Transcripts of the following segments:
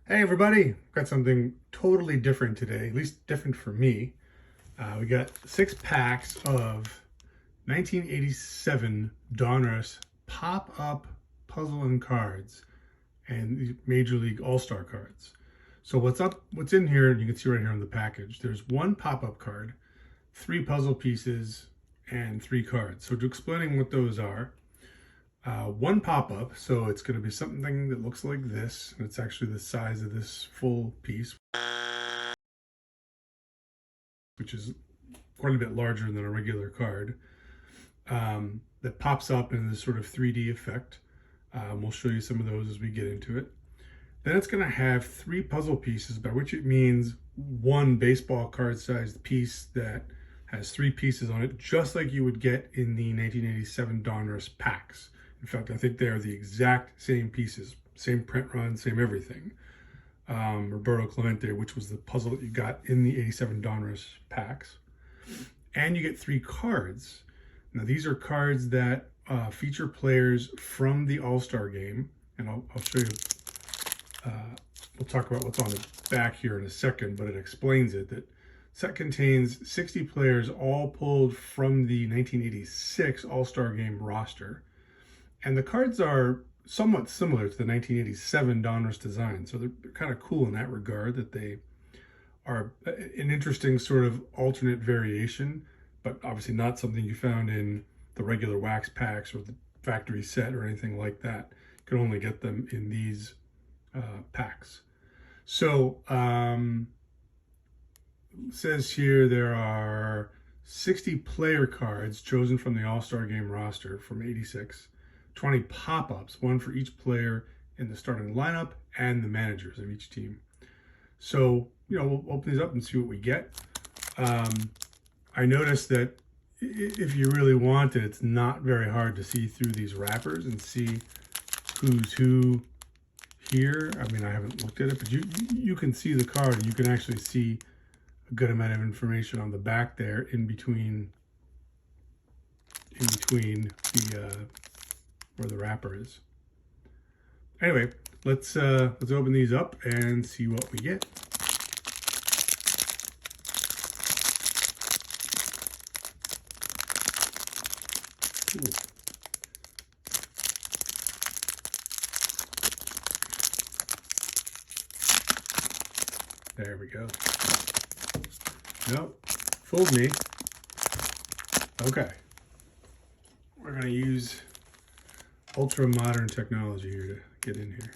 Hey everybody, got something totally different today, at least different for me. We got 6 packs of 1987 Donruss Pop-up puzzle and cards and Major League All-Star cards. So what's in here, you can see right here on the package, there's 1 pop-up card, 3 puzzle pieces, and 3 cards. So to explaining what those are, 1 pop-up, so it's going to be something that looks like this, and it's actually the size of this full piece, which is quite a bit larger than a regular card, that pops up in this sort of 3D effect. We'll show you some of those as we get into it. Then it's going to have 3 puzzle pieces, by which it means 1 baseball card-sized piece that has 3 pieces on it, just like you would get in the 1987 Donruss packs. In fact, I think they are the exact same pieces, same print run, same everything. Roberto Clemente, which was the puzzle that you got in the 87 Donruss packs. And you get 3 cards. Now, these are cards that feature players from the All-Star game. And I'll show you, we'll talk about what's on the back here in a second, but it explains it. That set contains 60 players, all pulled from the 1986 All-Star game roster. And the cards are somewhat similar to the 1987 Donruss design. So they're kind of cool in that regard, that they are an interesting sort of alternate variation, but obviously not something you found in the regular wax packs or the factory set or anything like that. You can only get them in these packs. So it says here there are 60 player cards chosen from the All-Star game roster from 86. 20 pop-ups, 1 for each player in the starting lineup and the managers of each team. So, we'll open these up and see what we get. I noticed that if you really want it, it's not very hard to see through these wrappers and see who's who here. I mean, I haven't looked at it, but you can see the card, and you can actually see a good amount of information on the back there in between the where the wrapper is. Anyway, let's open these up and see what we get. Ooh. There we go. Nope, fooled me. Okay, we're gonna use ultra modern technology here to get in here.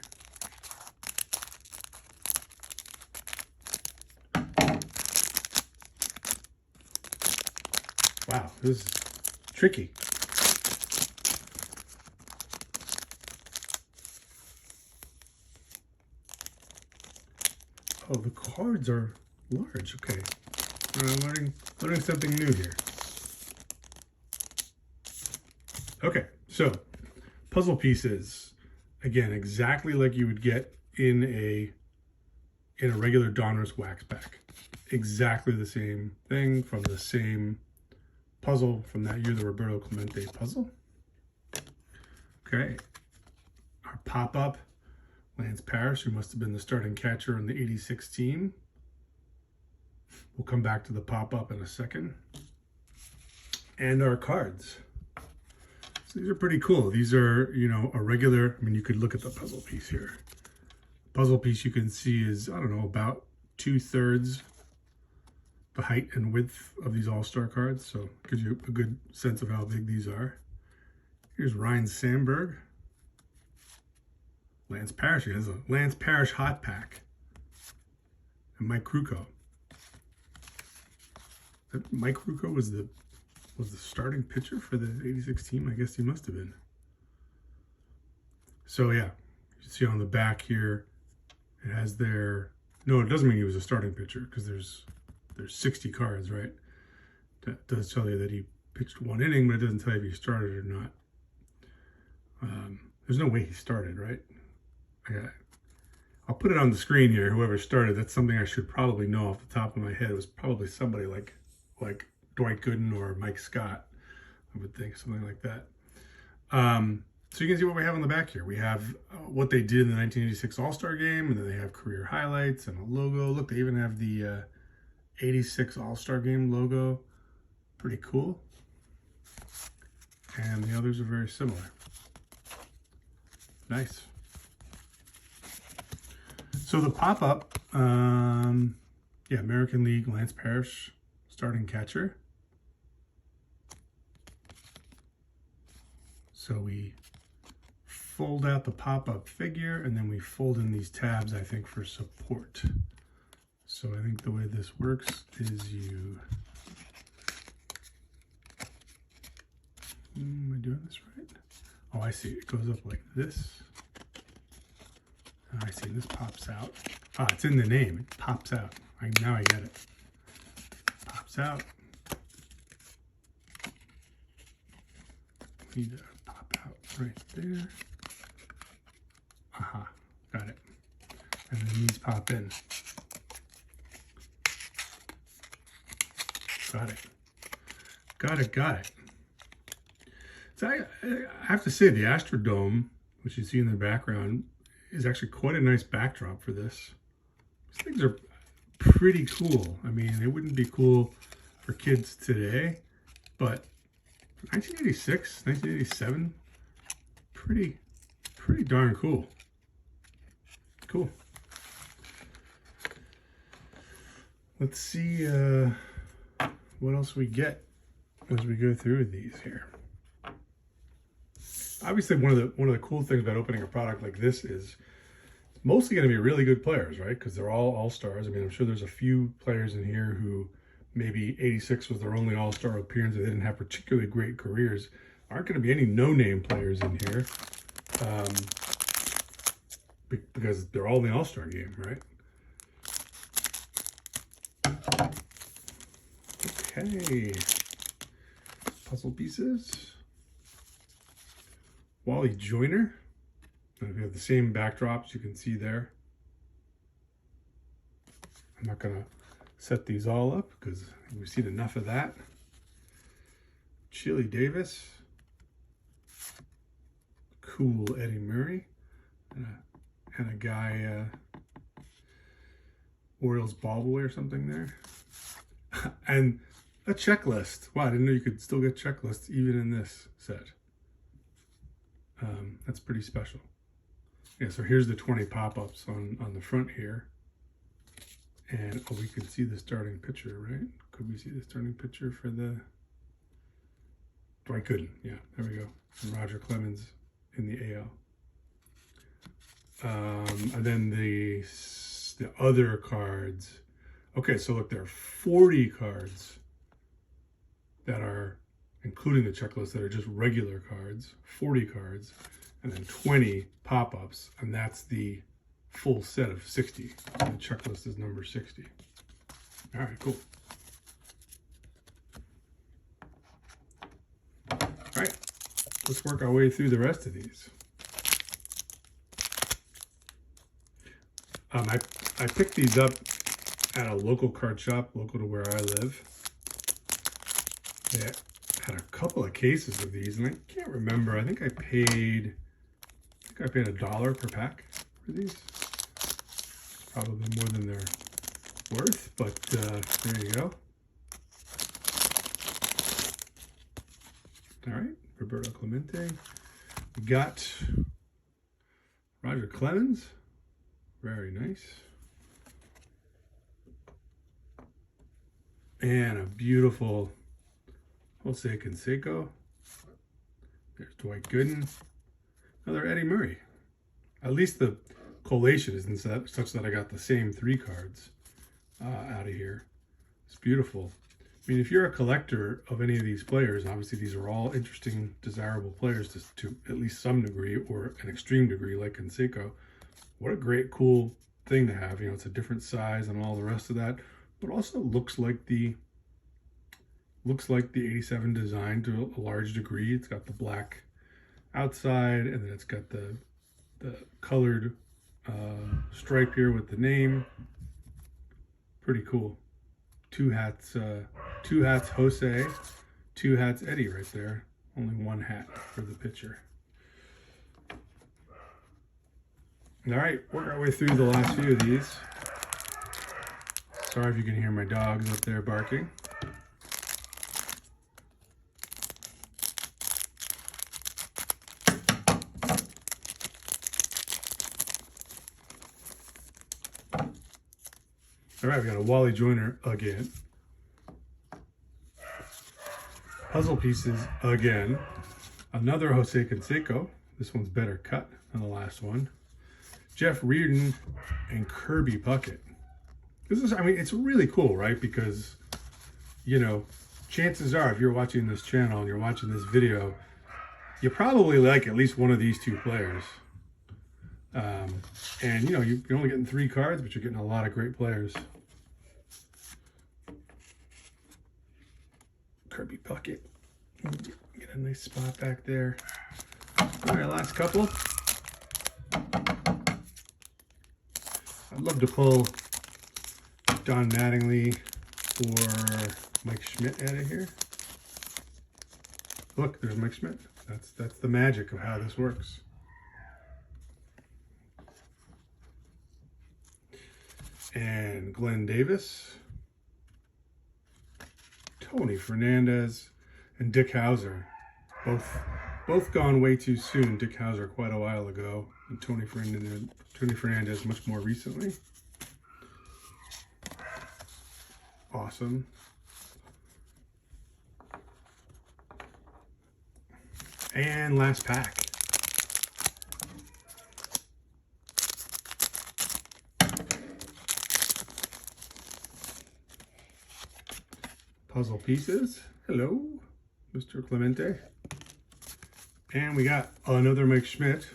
Wow, this is tricky. Oh, the cards are large. Okay, learning something new here. Okay, so puzzle pieces, again, exactly like you would get in a regular Donruss wax pack. Exactly the same thing from the same puzzle from that year, the Roberto Clemente puzzle. Okay, our pop-up, Lance Parrish, who must have been the starting catcher in the 86 team. We'll come back to the pop-up in a second. And our cards. So these are pretty cool. These are, a regular, I mean, you could look at the puzzle piece here. Puzzle piece you can see is, I don't know, about 2/3 the height and width of these All-Star cards. So it gives you a good sense of how big these are. Here's Ryne Sandberg. Lance Parrish. He has a Lance Parrish hot pack. And Mike Krukow. Mike Krukow was the starting pitcher for the 86 team? I guess he must have been. So yeah, you can see on the back here, it has their, no, it doesn't mean he was a starting pitcher because there's 60 cards, right? That does tell you that he pitched 1 inning, but it doesn't tell you if he started or not. There's no way he started, right? I'll put it on the screen here, whoever started. That's something I should probably know off the top of my head. It was probably somebody like Dwight Gooden or Mike Scott, I would think, something like that. So you can see what we have on the back here. We have what they did in the 1986 All-Star Game, and then they have career highlights and a logo. Look, they even have the 86 All-Star Game logo. Pretty cool. And the others are very similar. Nice. So the pop-up, yeah, American League, Lance Parrish, starting catcher. So we fold out the pop-up figure, and then we fold in these tabs, I think, for support. So I think the way this works is you... Am I doing this right? Oh, I see. It goes up like this. Oh, I see. This pops out. Ah, it's in the name. It pops out. Now I get it. Pops out. Need to pop out right there. Aha. Got it. And then these pop in. Got it. Got it. Got it. So I have to say, the Astrodome, which you see in the background, is actually quite a nice backdrop for this. These things are pretty cool. I mean, they wouldn't be cool for kids today, but 1986, 1987, pretty darn cool. Cool. Let's see what else we get as we go through these here. Obviously, one of the cool things about opening a product like this is it's mostly going to be really good players, right? Because they're all stars. I mean, I'm sure there's a few players in here who maybe 86 was their only all-star appearance. They didn't have particularly great careers. Aren't going to be any no-name players in here because they're all in the all-star game, right? Okay, puzzle pieces. Wally Joyner. And we have the same backdrops you can see there. I'm not going to set these all up because we've seen enough of that. Chili Davis. Cool Eddie Murray. And a guy, Orioles ball boy or something there. And a checklist. Wow, I didn't know you could still get checklists even in this set. That's pretty special. Yeah, so here's the 20 pop-ups on the front here. And we can see the starting pitcher, right? Could we see the starting pitcher for the... Oh, I couldn't. Yeah, there we go. And Roger Clemens in the AL. And then the other cards. Okay, so look, there are 40 cards that are, including the checklist, that are just regular cards, 40 cards, and then 20 pop-ups, and that's the full set of 60. The checklist is number 60. All right, cool. All right, let's work our way through the rest of these. I picked these up at a local card shop, local to where I live. They had a couple of cases of these, and I can't remember. I think I paid $1 per pack for these. Probably more than they're worth, but there you go. All right, Roberto Clemente. We got Roger Clemens. Very nice. And a beautiful Jose Canseco. There's Dwight Gooden. Another Eddie Murray. At least the collation isn't such that I got the same 3 cards out of here. It's beautiful. I mean, if you're a collector of any of these players, obviously these are all interesting, desirable players to at least some degree or an extreme degree like Canseco. What a great, cool thing to have. You know, it's a different size and all the rest of that, but also looks like the 87 design to a large degree. It's got the black outside, and then it's got the colored stripe here with the name. Pretty cool. 2 hats Jose, 2 hats Eddie right there. Only 1 hat for the pitcher. All right, work our way through the last few of these. Sorry if you can hear my dogs up there barking. All right, we got a Wally Joyner again. Puzzle pieces again. Another Jose Canseco. This one's better cut than the last one. Jeff Reardon and Kirby Puckett. This is, I mean, it's really cool, right? Because, you know, chances are if you're watching this channel and you're watching this video, you probably like at least one of these two players. And, you know, you're only getting 3 cards, but you're getting a lot of great players. Kirby Puckett. Get a nice spot back there. All right, last couple. I'd love to pull Don Mattingly or Mike Schmidt out of here. Look, there's Mike Schmidt. That's the magic of how this works. And Glenn Davis, Tony Fernandez, and Dick Howser. Both gone way too soon. Dick Howser quite a while ago, and Tony Fernandez much more recently. Awesome. And last pack. Puzzle pieces. Hello, Mr. Clemente. And we got another Mike Schmidt.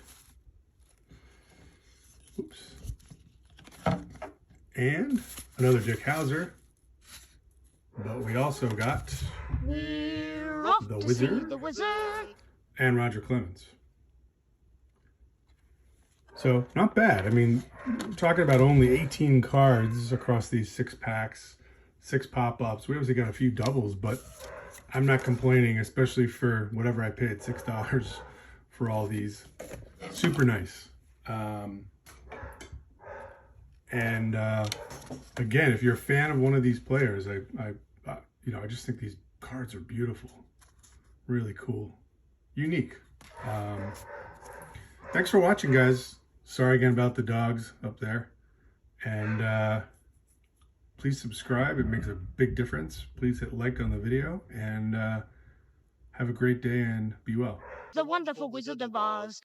Oops. And another Dick Howser. But we also got the Wizard and Roger Clemens. So not bad. I mean, we're talking about only 18 cards across these 6 packs, 6 pop-ups. We obviously got a few doubles, but I'm not complaining, especially for whatever I paid, $6 for all these. Super nice. Again, if you're a fan of one of these players, I just think these cards are beautiful, really cool, unique. Thanks for watching, guys. Sorry again about the dogs up there, and please subscribe. It makes a big difference. Please hit like on the video, and have a great day and be well. The Wonderful Wizard of Oz.